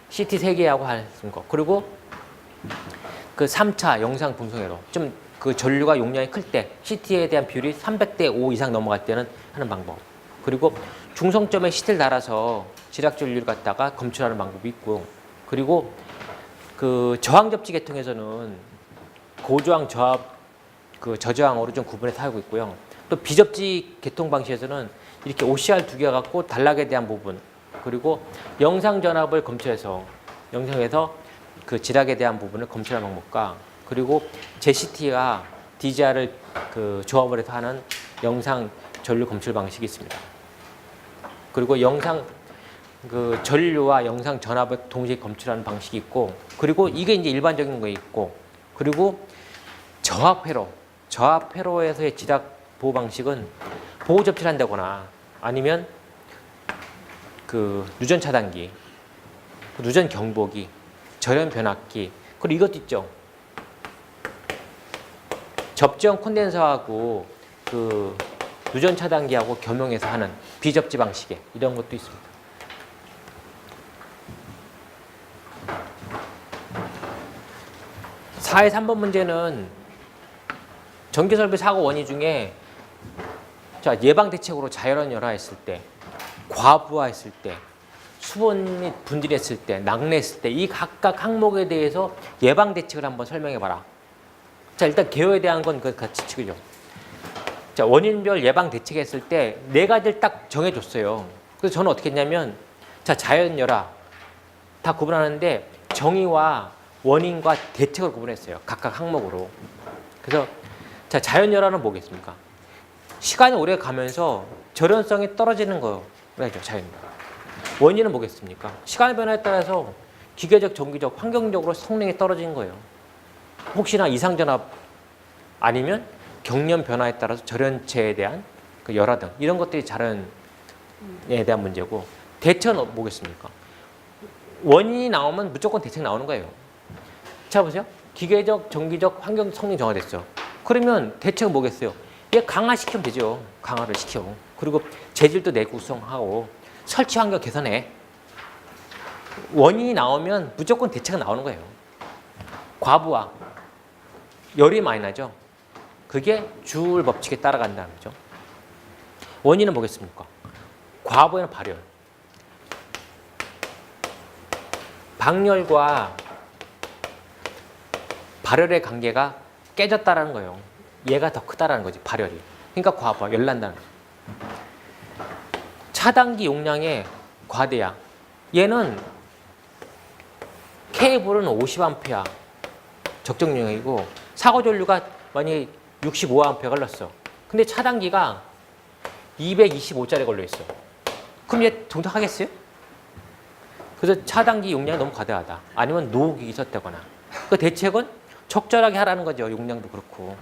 S1: CT 3개하고 하는 거 그리고 그 3차 영상 분석회로 좀 그 전류가 용량이 클 때 CT에 대한 비율이 300대 5 이상 넘어갈 때는 하는 방법 그리고 중성점에 CT를 달아서 지략 전류를 갖다가 검출하는 방법이 있고 그리고 그 저항 접지 계통에서는 고저항 저저항으로 좀 구분해서 하고 있고요. 또 비접지 계통 방식에서는 이렇게 OCR 2개 갖고 단락에 대한 부분 그리고 영상 전압을 검출해서 영상에서 그 지략에 대한 부분을 검출하는 방법과 그리고 JCT와 DGR을 그 조합을 해서 하는 영상 전류 검출 방식이 있습니다. 그리고 영상 그 전류와 영상 전압을 동시에 검출하는 방식이 있고 그리고 이게 이제 일반적인 거 있고 그리고 저압회로에서의 지략 보호 방식은 보호 접지를 한다거나 아니면 그 누전 차단기, 누전 경보기, 절연 변압기 그리고 이것도 있죠. 접지형 콘덴서하고 그 누전 차단기하고 겸용해서 하는 비접지 방식의 이런 것도 있습니다. 4의 3번 문제는 전기설비 사고 원인 중에 자 예방 대책으로 자연원 열화했을 때, 과부하했을 때, 수분 및 분질했을 때, 낙뢰했을 때 이 각각 항목에 대해서 예방 대책을 한번 설명해 봐라. 자 일단 개요에 대한 건 그 같이 치고죠. 자 원인별 예방 대책했을 때 4가지를 딱 정해줬어요. 그래서 저는 어떻게 했냐면 자 자연열화 다 구분하는데 정의와 원인과 대책을 구분했어요. 각각 항목으로. 그래서 자 자연열화는 뭐겠습니까? 시간이 오래 가면서 절연성이 떨어지는 거죠. 자연열화. 원인은 뭐겠습니까? 시간의 변화에 따라서 기계적, 전기적, 환경적으로 성능이 떨어지는 거예요. 혹시나 이상전압 아니면 경련 변화에 따라서 절연체에 대한 그 열화 등 이런 것들이 자연에 대한 문제고 대처는 뭐겠습니까? 원인이 나오면 무조건 대책 나오는 거예요. 자 보세요. 기계적, 전기적, 환경 성능 정화됐죠. 그러면 대책은 뭐겠어요? 얘 강화시키면 되죠. 강화를 시켜. 그리고 재질도 내구성하고 설치 환경 개선해. 원인이 나오면 무조건 대책은 나오는 거예요. 과부하. 열이 많이 나죠. 그게 주울 법칙에 따라간다는 거죠. 원인은 뭐겠습니까? 과부하는 발열. 방열과 발열의 관계가 깨졌다라는 거예요. 얘가 더 크다라는 거지, 발열이. 그러니까 과부하, 열난다는 거예요. 차단기 용량의 과대야. 얘는 케이블은 50A 적정 용량이고 사고 전류가 만약에 65A 걸렸어. 근데 차단기가 225짜리 걸려 있어. 그럼 얘 동작하겠어요? 그래서 차단기 용량이 너무 과다하다. 아니면 노후기 있었다거나. 그 대책은 적절하게 하라는 거죠. 용량도 그렇고.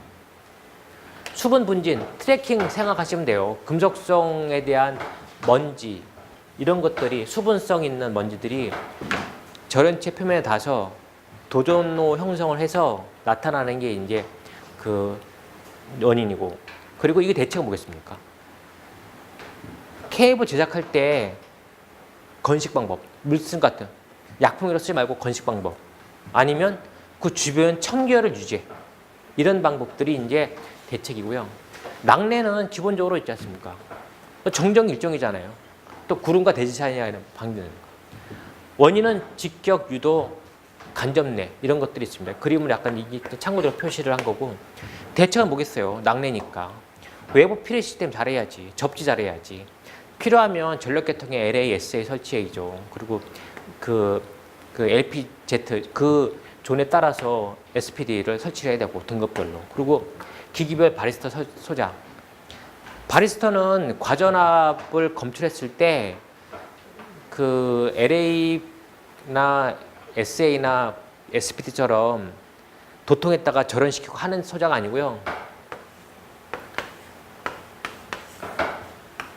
S1: 수분 분진, 트래킹 생각하시면 돼요. 금속성에 대한 먼지 이런 것들이 수분성 있는 먼지들이 절연체 표면에 닿아서 도전로 형성을 해서 나타나는 게 이제 그 원인이고 그리고 이게 대책은 뭐겠습니까? 케이블 제작할 때 건식 방법, 물슨 같은 약품으로 쓰지 말고 건식 방법. 아니면 그 주변 청결을 유지해. 이런 방법들이 이제 대책이고요. 낙뢰는 기본적으로 있지 않습니까? 정정 일정이잖아요. 또 구름과 대지 사이에 방지되는 거. 원인은 직격, 유도, 간접내 이런 것들이 있습니다. 그림을 약간 참고적으로 표시를 한 거고 대책은 뭐겠어요? 낙뢰니까 외부 피레 시스템 잘해야지. 접지 잘해야지. 필요하면 전력계통에 LA, SA 설치해야죠. 그리고 그 LPZ 그 존에 따라서 SPD를 설치해야 되고 등급별로. 그리고 기기별 바리스타 소자. 바리스타는 과전압을 검출했을 때 그 LA나 SA나 SPD처럼 도통했다가 절연시키고 하는 소자가 아니고요.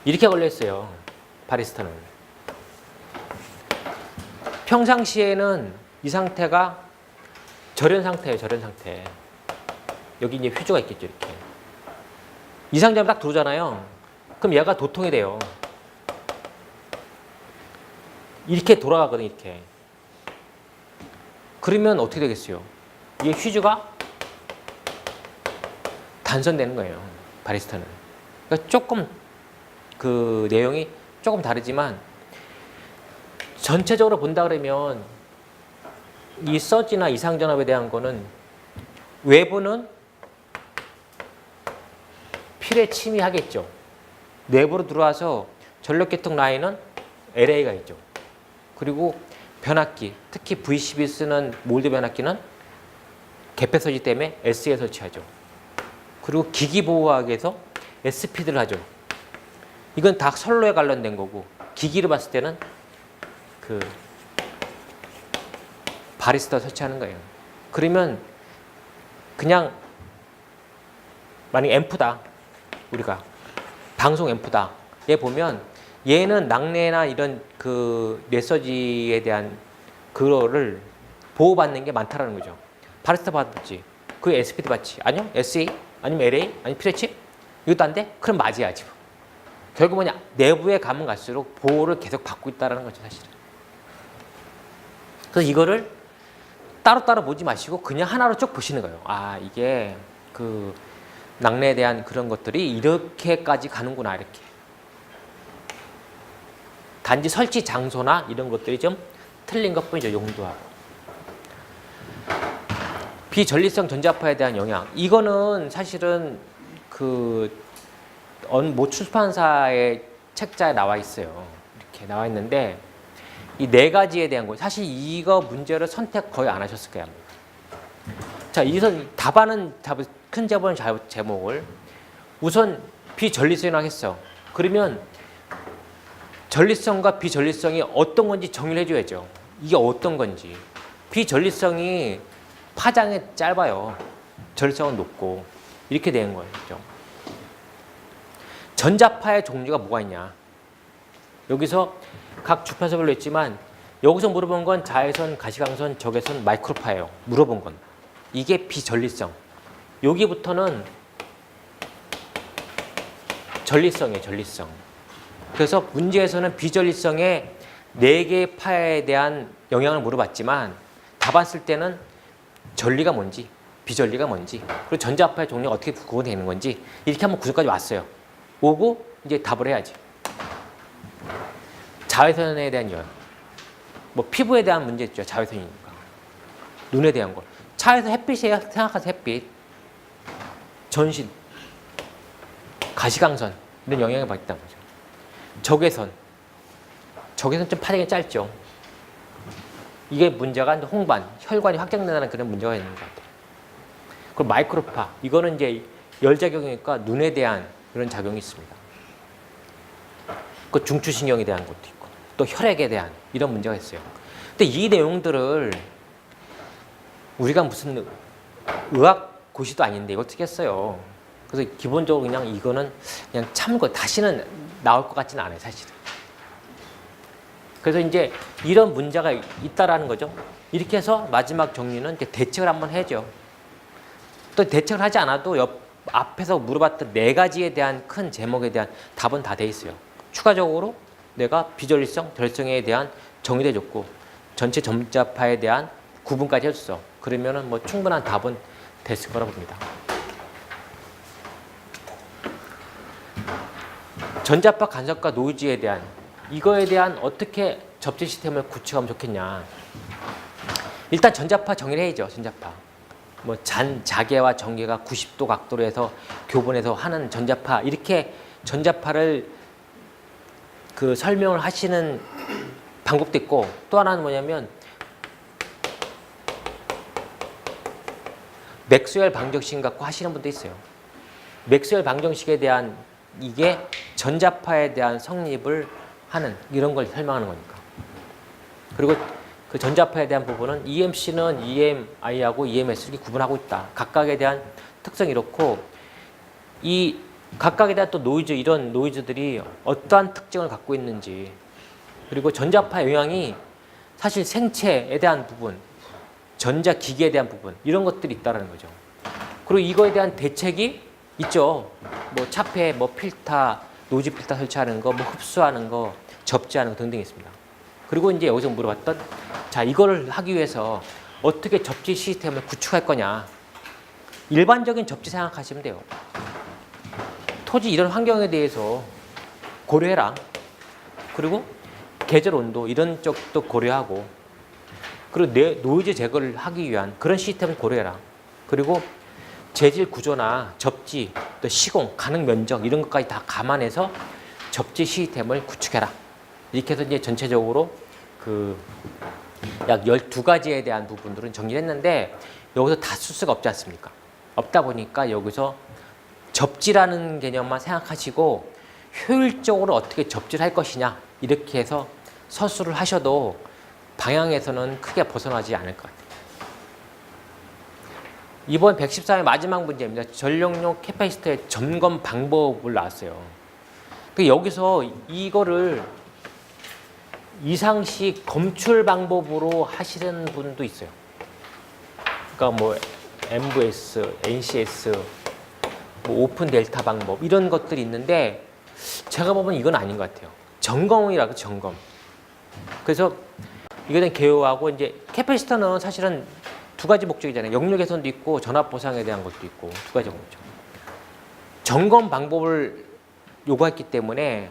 S1: 이렇게 걸려 있어요. 바리스타는. 평상시에는 이 상태가 절연 상태예요. 절연 상태. 여기 이제 휴지가 있겠죠. 이렇게. 이상점이 딱 들어오잖아요. 그럼 얘가 도통이 돼요. 이렇게 돌아가거든요. 이렇게. 그러면 어떻게 되겠어요? 이게 휴지가 단선되는 거예요. 바리스타는. 그러니까 조금 그 내용이 조금 다르지만 전체적으로 본다 그러면 이 서지나 이상전압에 대한 거는 외부는 필에 침입하겠죠. 내부로 들어와서 전력계통 라인은 LA가 있죠. 그리고 변압기, 특히 V12 쓰는 몰드 변압기는 개폐서지 때문에 SE에 설치하죠. 그리고 기기보호학에서 SPD를 하죠. 이건 다 선로에 관련된 거고 기기를 봤을 때는 그 바리스타 설치하는 거예요. 그러면 그냥 만약 앰프다. 우리가 방송 앰프다. 얘 보면 얘는 낙뢰나 이런 그 메시지에 대한 그거를 보호받는 게 많다라는 거죠. 바리스타 받았지. 그 SPD 받지. 아니요? SE? 아니면 LA? 아니면 피레치? 이것도 안 돼? 그럼 맞아야지. 결국 뭐냐? 내부에 가면 갈수록 보호를 계속 받고 있다는 거죠, 사실은. 그래서 이거를 따로따로 보지 마시고 그냥 하나로 쭉 보시는 거예요. 아, 이게 그 낙뢰에 대한 그런 것들이 이렇게까지 가는구나, 이렇게. 단지 설치 장소나 이런 것들이 좀 틀린 것뿐이죠, 용도하고. 비전리성 전자파에 대한 영향. 이거는 사실은 모 출판사의 책자에 나와 있어요. 이렇게 나와 있는데 이 네 가지에 대한 거. 사실 이거 문제를 선택 거의 안 하셨을 거예요. 자, 이선 답안은 큰 제본 제목을 우선 비전리성이라고 했어. 그러면 전리성과 비전리성이 어떤 건지 정의를 해줘야죠. 이게 어떤 건지. 비전리성이 파장이 짧아요. 전리성은 높고. 이렇게 되는 거예요. 전자파의 종류가 뭐가 있냐. 여기서 각 주파수별로 있지만 여기서 물어본 건 자외선, 가시광선, 적외선, 마이크로파예요. 물어본 건. 이게 비전리성. 여기부터는 전리성이에요. 전리성. 그래서 문제에서는 비전리성의 4개의 파에 대한 영향을 물어봤지만 답안 쓸 때는 전리가 뭔지 비전리가 뭔지 그리고 전자파의 종류가 어떻게 구분되는 건지 이렇게 한번 구조까지 왔어요. 오고 이제 답을 해야지. 자외선에 대한 열. 뭐 피부에 대한 문제 있죠. 자외선이니까. 눈에 대한 거. 차에서 햇빛이에요. 생각하세요. 햇빛. 전신. 가시광선. 이런 영향을 받았다는 거죠. 적외선. 적외선 좀 파장이 짧죠. 이게 문제가 홍반, 혈관이 확장된다는 그런 문제가 있는 것 같아요. 그리고 마이크로파. 이거는 이제 열작용이니까 눈에 대한 그런 작용이 있습니다. 그 중추신경에 대한 것도 있고 또 혈액에 대한 이런 문제가 있어요. 근데 이 내용들을 우리가 무슨 의학 고시도 아닌데 이거 어떻게 했어요? 그래서 기본적으로 그냥 이거는 그냥 참고 다시는 나올 것 같지는 않아요, 사실은. 그래서 이제 이런 문제가 있다라는 거죠. 이렇게 해서 마지막 정리는 이제 대책을 한번 해야죠. 또 대책을 하지 않아도 앞에서 물어봤던 4가지에 대한 큰 제목에 대한 답은 다 돼 있어요. 추가적으로 내가 비전리성, 전리성에 대한 정의도 해줬고 전체 전자파에 대한 구분까지 해줬어. 그러면은 뭐 충분한 답은 됐을 거라 봅니다. 전자파 간섭과 노이즈에 대한 이거에 대한 어떻게 접지 시스템을 구축하면 좋겠냐. 일단 전자파 정의를 해야죠. 전자파. 뭐 자개와 전개가 90도 각도로 해서 교분해서 하는 전자파 이렇게 전자파를 그 설명을 하시는 방법도 있고 또 하나는 뭐냐면 맥스웰 방정식 갖고 하시는 분도 있어요. 맥스웰 방정식에 대한 이게 전자파에 대한 성립을 하는 이런 걸 설명하는 거니까. 그리고 그 전자파에 대한 부분은 EMC는 EMI하고 EMS를 구분하고 있다. 각각에 대한 특성이 이렇고 이 각각에 대한 또 노이즈 이런 노이즈들이 어떠한 특징을 갖고 있는지 그리고 전자파 영향이 사실 생체에 대한 부분 전자기기에 대한 부분 이런 것들이 있다는 거죠. 그리고 이거에 대한 대책이 있죠. 뭐 차폐, 뭐 필터, 노이즈 필터 설치하는 거, 뭐 흡수하는 거, 접지하는 거 등등 있습니다. 그리고 이제 여기서 물어봤던 자 이거를 하기 위해서 어떻게 접지 시스템을 구축할 거냐. 일반적인 접지 생각하시면 돼요. 토지 이런 환경에 대해서 고려해라. 그리고 계절 온도 이런 쪽도 고려하고 그리고 노이즈 제거를 하기 위한 그런 시스템을 고려해라. 그리고 재질 구조나 접지, 또 시공, 가능 면적 이런 것까지 다 감안해서 접지 시스템을 구축해라. 이렇게 해서 이제 전체적으로 그 약 12가지에 대한 부분들은 정리를 했는데 여기서 다 쓸 수가 없지 않습니까? 없다 보니까 여기서 접지라는 개념만 생각하시고 효율적으로 어떻게 접지를 할 것이냐 이렇게 해서 서술을 하셔도 방향에서는 크게 벗어나지 않을 것 같아요. 이번 113의 마지막 문제입니다. 전력용 캐파시터의 점검 방법을 나왔어요. 여기서 이거를 이상식 검출 방법으로 하시는 분도 있어요. 그러니까 뭐 MVS, NCS, 뭐 오픈 델타 방법 이런 것들이 있는데 제가 보면 이건 아닌 것 같아요. 점검이라고 점검. 그래서 이거는 개요하고 이제 캐파시터는 사실은 두 가지 목적이잖아요. 역류 개선도 있고 전압 보상에 대한 것도 있고 두 가지 목적. 점검 방법을 요구했기 때문에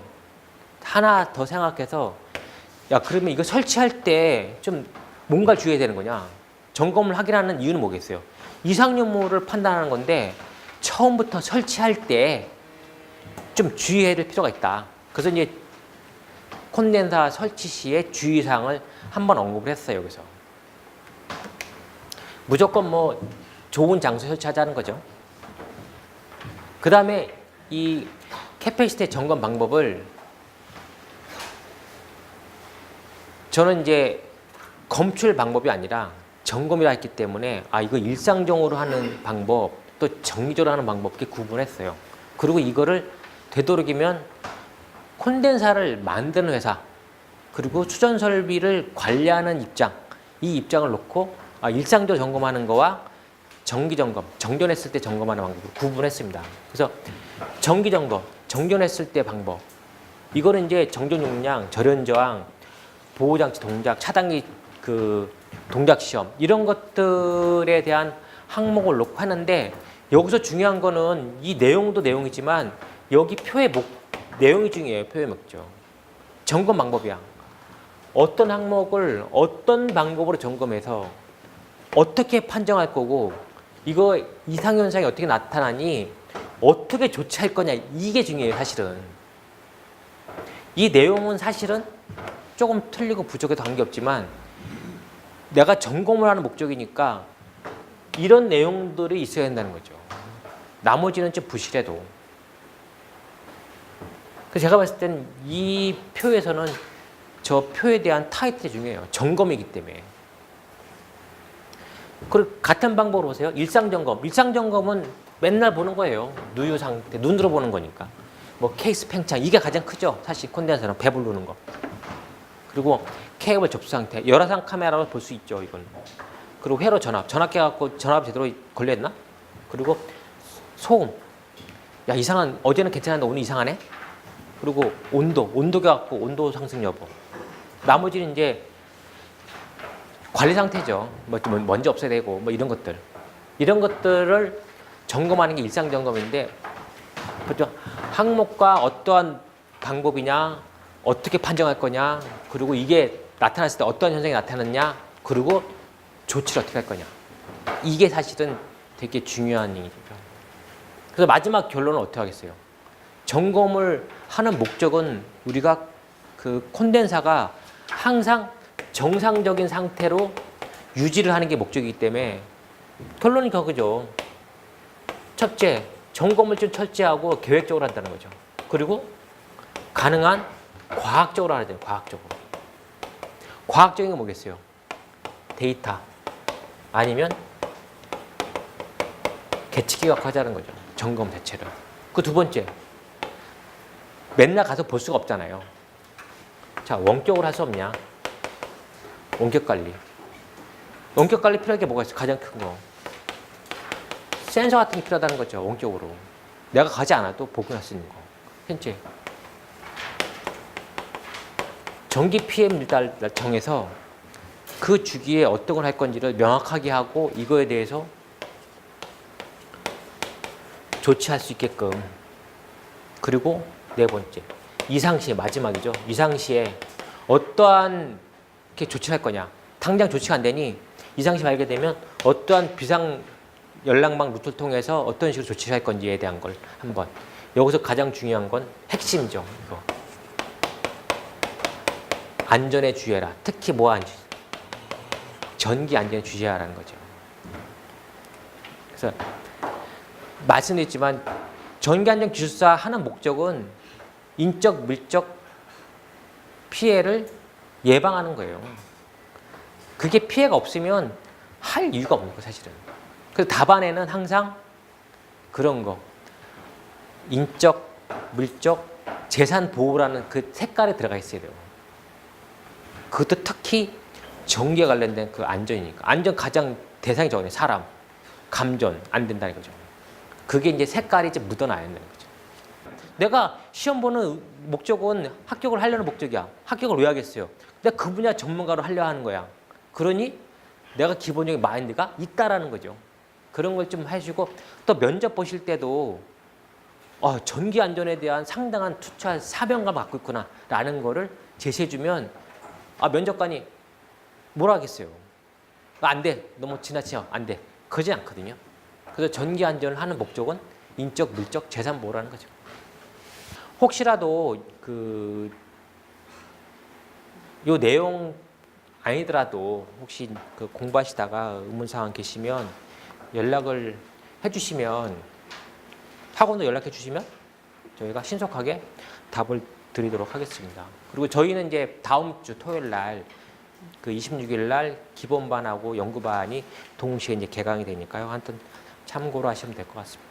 S1: 하나 더 생각해서 야 그러면 이거 설치할 때 좀 뭔가를 주의해야 되는 거냐. 점검을 하긴 하는 이유는 뭐겠어요. 이상 유무를 판단하는 건데 처음부터 설치할 때 좀 주의해야 될 필요가 있다. 그래서 이제 콘덴사 설치 시에 주의사항을 한번 언급을 했어요. 여기서 무조건 뭐 좋은 장소에 설치하자는 거죠. 그 다음에 이 캐패시티 점검 방법을 저는 이제 검출 방법이 아니라 점검이라 했기 때문에 아 이거 일상적으로 하는 방법 또 정기적으로 하는 방법 이렇게 구분했어요. 그리고 이거를 되도록이면 콘덴사를 만드는 회사 그리고 수전 설비를 관리하는 입장 이 입장을 놓고 일상적으로 점검하는 거와 정기 점검 정전했을 때 점검하는 방법을 구분했습니다. 그래서 정기 점검 정전했을 때 방법 이거는 이제 정전 용량 절연 저항 보호장치 동작 차단기 그 동작 시험 이런 것들에 대한 항목을 놓고 하는데 여기서 중요한 거는 이 내용도 내용이지만 여기 표의 내용이 중요해요. 표의 목적. 점검 방법이야. 어떤 항목을 어떤 방법으로 점검해서 어떻게 판정할 거고 이거 이상현상이 어떻게 나타나니 어떻게 조치할 거냐 이게 중요해요. 사실은. 이 내용은 사실은 조금 틀리고 부족해도 관계없지만 내가 점검을 하는 목적이니까 이런 내용들이 있어야 된다는 거죠. 나머지는 좀 부실해도. 그래서 제가 봤을 때는 이 표에서는 저 표에 대한 타이틀이 중요해요. 점검이기 때문에. 그리고 같은 방법으로 보세요. 일상점검. 일상점검은 맨날 보는 거예요. 누유 상태, 눈으로 보는 거니까. 뭐 케이스 팽창, 이게 가장 크죠. 사실 콘덴서는 배부르는 거. 그리고 케이블 접수 상태, 열화상 카메라로 볼 수 있죠. 이건. 그리고 회로 전압계 갖고 전압이 제대로 걸려있나? 그리고 소음. 야 이상한 어제는 괜찮았는데 오늘 이상하네. 그리고 온도 갖고 온도 상승 여부. 나머지는 이제 관리 상태죠. 뭐 먼지 없애야 되고 뭐 이런 것들을 점검하는 게 일상 점검인데 보통 항목과 어떠한 방법이냐, 어떻게 판정할 거냐, 그리고 이게 나타났을 때 어떤 현상이 나타났냐, 그리고 조치를 어떻게 할 거냐. 이게 사실은 되게 중요한 얘기죠. 그래서 마지막 결론은 어떻게 하겠어요? 점검을 하는 목적은 우리가 그 콘덴사가 항상 정상적인 상태로 유지를 하는 게 목적이기 때문에 결론이 그거죠. 첫째, 점검을 좀 철저하고 계획적으로 한다는 거죠. 그리고 가능한 과학적으로 하야 돼요. 과학적으로. 과학적인 게 뭐겠어요? 데이터 아니면 계측기가 하자는 거죠. 점검 자체를. 그 두 번째, 맨날 가서 볼 수가 없잖아요. 자, 원격으로 할 수 없냐? 원격 관리. 원격 관리 필요한 게 뭐가 있어요? 가장 큰 거. 센서 같은 게 필요하다는 거죠. 원격으로. 내가 가지 않아도 보고할 수 있는 거. 현재. 전기 PM 일단 정해서 그 주기에 어떤 걸 할 건지를 명확하게 하고 이거에 대해서 조치할 수 있게끔. 그리고 네 번째, 이상시에 마지막이죠. 이상시에 어떠한 이렇게 조치를 할 거냐. 당장 조치가 안 되니 이상시 발견되면 어떠한 비상 연락망 루트를 통해서 어떤 식으로 조치를 할 건지에 대한 걸 한번. 여기서 가장 중요한 건 핵심이죠. 이거. 안전에 주의해라. 특히 뭐 안전? 전기 안전에 주의하라는 거죠. 그래서 말씀드렸지만 전기안전 기술사 하는 목적은 인적, 물적 피해를 예방하는 거예요. 그게 피해가 없으면 할 이유가 없는 거 사실은. 그래서 답안에는 항상 그런 거. 인적, 물적, 재산 보호라는 그 색깔에 들어가 있어야 돼요. 그것도 특히 전기에 관련된 그 안전이니까. 안전 가장 대상이 저거네. 사람, 감전 안 된다는 거죠. 그게 이제 색깔이 이제 묻어나야 된다는 거죠. 내가 시험 보는 목적은 합격을 하려는 목적이야. 합격을 왜 하겠어요? 내가 그 분야 전문가로 하려 하는 거야. 그러니 내가 기본적인 마인드가 있다라는 거죠. 그런 걸 좀 해주고 또 면접 보실 때도 전기 안전에 대한 상당한 투철 사명감을 갖고 있구나라는 거를 제시해주면 면접관이 뭐라 하겠어요? 안 돼. 너무 지나치죠. 안 돼. 그러지 않거든요. 그래서 전기 안전을 하는 목적은 인적, 물적, 재산 보호라는 거죠. 혹시라도 요 내용 아니더라도 혹시 그 공부하시다가 의문사항 계시면 연락을 해주시면 학원으로 연락해 주시면 저희가 신속하게 답을 드리도록 하겠습니다. 그리고 저희는 이제 다음 주 토요일 날 그 26일 날 기본반하고 연구반이 동시에 이제 개강이 되니까요. 하여튼 참고로 하시면 될 것 같습니다.